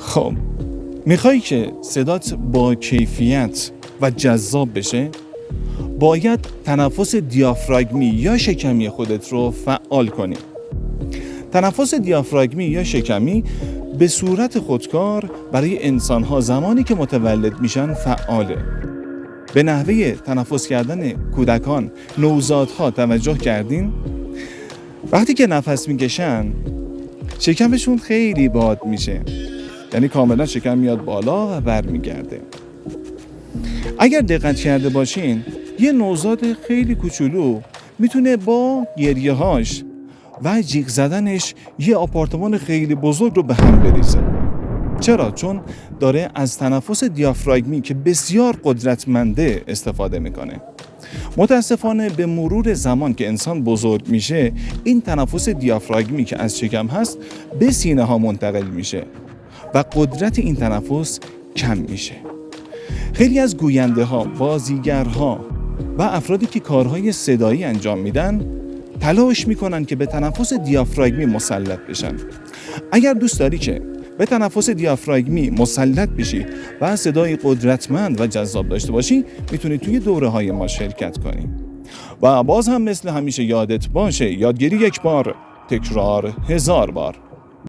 خب میخوای که صدات با کیفیت و جذاب بشه؟ باید تنفس دیافراگمی یا شکمی خودت رو فعال کنی. تنفس دیافراگمی یا شکمی به صورت خودکار برای انسان‌ها زمانی که متولد میشن فعاله. به نحوه تنفس کردن کودکان، نوزادها توجه کردین؟ وقتی که نفس میکشن شکمشون خیلی باد میشه، یعنی کاملا شکم میاد بالا و برمیگرده. اگر دقت کرده باشین یه نوزاد خیلی کوچولو میتونه با گریه‌هاش و جیغ زدنش یه آپارتمان خیلی بزرگ رو به هم بریزه. چرا؟ چون داره از تنفس دیافراگمی که بسیار قدرتمنده استفاده میکنه. متاسفانه به مرور زمان که انسان بزرگ میشه این تنفس دیافراگمی که از شکم هست به سینه ها منتقل میشه و قدرت این تنفس کم میشه. خیلی از گوینده ها، بازیگرها و افرادی که کارهای صدایی انجام میدن تلاش میکنن که به تنفس دیافراگمی مسلط بشن. اگر دوست داری که به تنفس دیافراگمی مسلط بشی و صدای قدرتمند و جذاب داشته باشی میتونی توی دوره‌های ما شرکت کنی. و باز هم مثل همیشه یادت باشه یادگیری یک بار، تکرار 1000 بار.